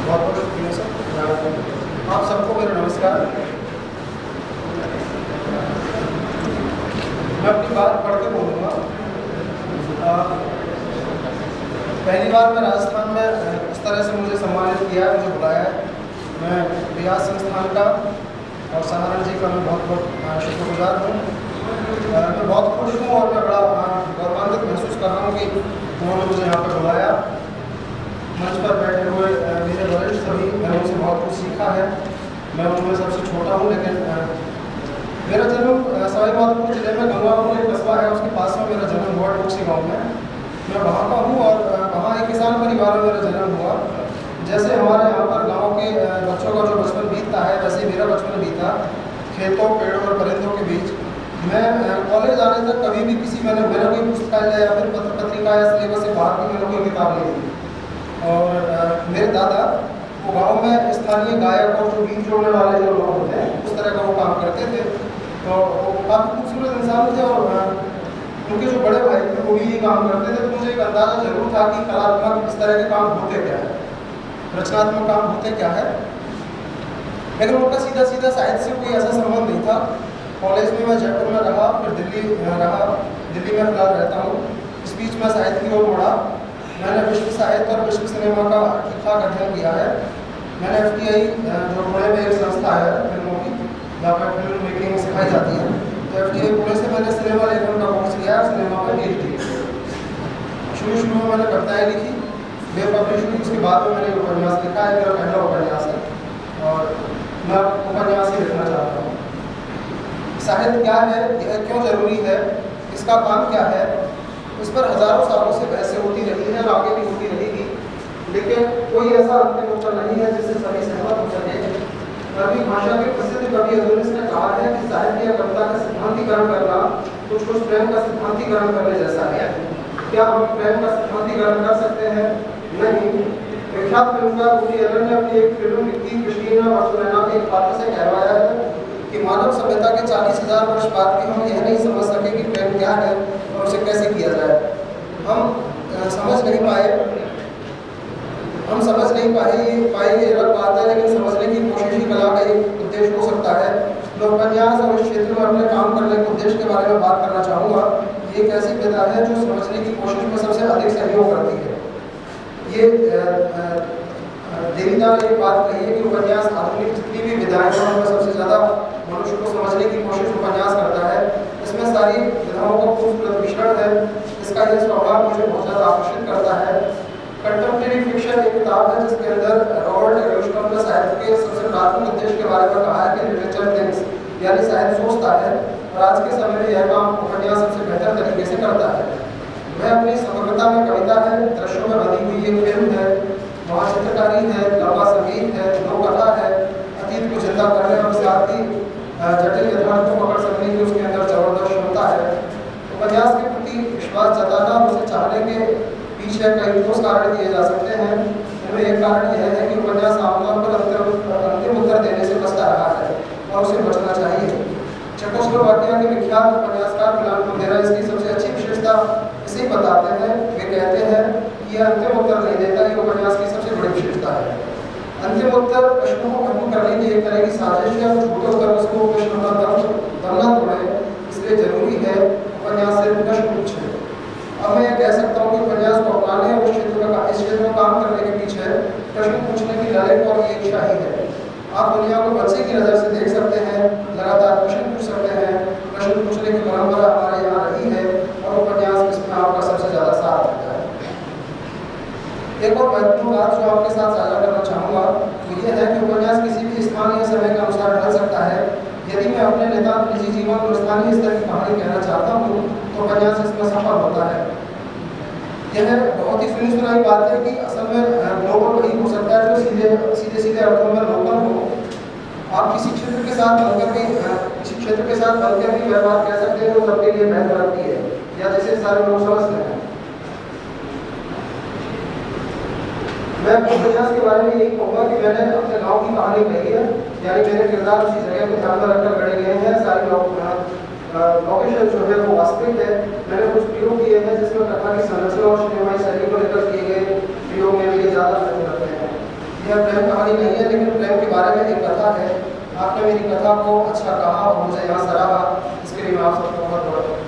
बहुत बहुत शुक्रिया सर। आप सबको मेरा नमस्कार। मैं अपनी बात पढ़ के बोलूँगा। पहली बार मैं राजस्थान में इस तरह से मुझे सम्मानित किया है, मुझे बुलाया है। मैं रियाज संस्थान का और सहारण जी का मैं बहुत बहुत शुक्रगुजार हूँ। मैं बहुत खुश हूँ और मैं बड़ा गौरवान्वित महसूस कर रहा हूँ कि उन्होंने मुझे यहाँ पर बुलाया। मंच पर बैठे हुए मेरे वरिष्ठ सभी, मैंने उनसे बहुत कुछ सीखा है। मैं उनमें सबसे छोटा हूँ, लेकिन मेरा जन्म सवाईमाधोपुर जिले में गंगापुर एक कस्बा है, उसके पास में मेरा जन्म हुआ, टोकसी गाँव में। मैं वहाँ का हूँ और वहाँ एक किसान परिवार में मेरा जन्म हुआ। जैसे हमारे यहाँ पर गाँव के बच्चों का जो बचपन बीतता है, वैसे मेरा बचपन बीता खेतों, पेड़ों और परिंदों के बीच। मैं कॉलेज आने तक कभी भी मैंने कोई पुस्तकालय या फिर पत्र पत्रिका या सिलेबस से बाहर की मैंने कोई किताब नहीं ली। और मेरे दादा वो गांव में स्थानीय गायक और जो गीत जोड़ने वाले जो लोग होते हैं, उस तरह का वो काम करते थे। तो वो काफ़ी खूबसूरत इंसान थे और उनके जो बड़े भाई थे वो भी ये काम करते थे। तो मुझे एक अंदाज़ा जरूर था कि कलात्मक इस तरह के काम होते क्या है, रचनात्मक काम होते क्या है। लेकिन उनका सीधा सीधा साहित्य से कोई ऐसा संबंध नहीं था। कॉलेज में मैं जयपुर में रहा, फिर दिल्ली रहा, दिल्ली में फिलहाल रहता हूँ। इस बीच मैं साहित्य की ओर मुड़ा। मैंने विश्व साहित्य और विश्व सिनेमा का ठीक ठाक अध्ययन किया है। मैंने FTI जो पुणे में एक संस्था है फिल्मों की, जहाँ पर फिल्म मेकिंग सिखाई जाती है, तो FTI पुणे से मैंने सिनेमा लेखन का कोर्स किया है, सिनेमा में PhD। शुरू में मैंने कविताएँ लिखी, वे पब्लिश हुई। उसके बाद में मैंने उपन्यास लिखा है, मेरा पहला उपन्यास है और मैं उपन्यास ही लिखना चाहता हूँ। साहित्य क्या है, यह क्यों जरूरी है, इसका काम क्या है, इस पर हजारों सालों से बहसें होती रही हैं और आगे भी होती रहेगी। लेकिन कोई ऐसा अंतिम उत्तर नहीं है जिससे सभी सहमत हो सके। अरबी भाषा के प्रसिद्ध कवि अदोनिस ने कहा है कि साहित्य या कविता का सिद्धांतीकरण करना कुछ प्रेम का सिद्धांतीकरण करने जैसा है। क्या हम प्रेम का सिद्धांतीकरण कर सकते हैं? नहीं। विख्यात फिल्मकार वुडी एलन ने अपनी एक फिल्म लिखी क्रिस्टीना वास्तुनैना के एक पात्र से कहलवाया है कि मानव सभ्यता के 40,000 वर्ष बाद भी हम यह नहीं समझ सके कि प्रेम क्या है और उसे कैसे किया जाए। हम समझ नहीं पाए ये अलग बात है, लेकिन समझने की कोशिश ही कला का एक उद्देश्य हो सकता है। मैं उपन्यास और इस क्षेत्र में अपने काम करने के उद्देश्य के बारे में बात करना चाहूँगा। ये एक ऐसी विधा है जो समझने की कोशिश में सबसे अधिक सहयोग करती है। ये देविता ने एक बात कही है कि उपन्यास आधुनिक जितनी भी विधाएं हैं उनमें सबसे ज़्यादा मनुष्य को समझने की कोशिश उपन्यास करता है। इसमें सारी विधाओं का खूबसूरत मिश्रण है। इसका यह स्वभाव मुझे बहुत ज़्यादा आकर्षित करता है। कंटेम्परेरी फिक्शन एक किताब है जिसके अंदर रॉबर्ट एल्स्टॉम ने साहित्य के सबसे प्राथमिक उद्देश्य के बारे में कहा है कि लिटरेचर थिंक्स, यानी साहित्य सोचता है। और आज के समय में यह काम उपन्यास सबसे बेहतर तरीके से करता है। वह अपनी समग्रता में कविता है, दृश्यों में बनी हुई एक फिल्म है, वहाँ चित्रकारी है, लंबा संगीत है, लोककथा है, अतीत को जिंदा करने और साथ ही जटिल यथार्थ को पकड़ सकने की उसके अंदर जबरदस्त क्षमता है। उपन्यास के प्रति विश्वास जताना और उसे चाहने के पीछे कई ठोस कारण दिए जा सकते हैं। इनमें एक कारण यह है कि उपन्यास आमतौर पर अंतिम उत्तर देने से बचता रहा है और उसे बचना चाहिए। चेकोस्लोवाकिया के विख्यात उपन्यासकार मिलान कुंदेरा इसकी सबसे अच्छी विशेषता इसे बताते हैं। वे कहते हैं कि यह अंतिम उत्तर नहीं देता, ये उपन्यास की सबसे बड़ी विशेषता है। अंतिम उत्तर प्रश्नों को खत्म करने की एक तरह की साजिश है। छोटे उत्तर उसको प्रश्न का दम न तोड़े, इसलिए जरूरी है उपन्यास से प्रश्न पूछे। अब मैं कह सकता हूँ कि उपन्यास को अपनाने और इस क्षेत्र में काम करने के पीछे प्रश्न पूछने की ललक और ये इच्छा ही है। आप दुनिया को बच्चे की नज़र से देख सकते हैं, लगातार प्रश्न पूछ सकते हैं। प्रश्न पूछने की परंपरा हमारे यहाँ रही है और उपन्यास इसमें आपका सबसे ज़्यादा साथ देता है। एक और महत्वपूर्ण बात जो आपके साथ साझा करना चाहूँगा वो ये है कि उपन्यास किसी भी स्थान या समय के अनुसार ढल सकता है। यदि मैं अपने नितांत निजी जीवन और स्थानीय स्तर की कहानी कहना चाहता हूँ तो उपन्यास इसमें सफल होता है। यह बहुत ही सुनी सुनाई बात है कि असल में ग्लोबल वही हो सकता है जो सीधे अर्थों में लोकल हो। आप किसी क्षेत्र के साथ बनकर भी व्यवहार कह सकते हैं जो सबके लिए बेहतर लगती है या जिसे सारे लोग समझते हैं। मैं उपन्यास के बारे में यही कहूँगा कि मैंने अपने गाँव की कहानी कही है, यानी मेरे किरदार उसी जगह को ध्यान में रखकर गढ़े गए हैं। सारी लोकेशन जो है वो वास्तविक है। मैंने कुछ प्रयोग किए हैं जिसमें कथा की संरचना और सिनेमाई शैली को लेकर किए गए प्रयोग मेरे लिए ज़्यादा महत्व रखते हैं। यह प्रेम कहानी नहीं है, लेकिन प्रेम के बारे में एक कथा है। आपने मेरी कथा को अच्छा कहा और मुझे यहाँ सराहा, इसके लिए मैं आप सबको बहुत बहुत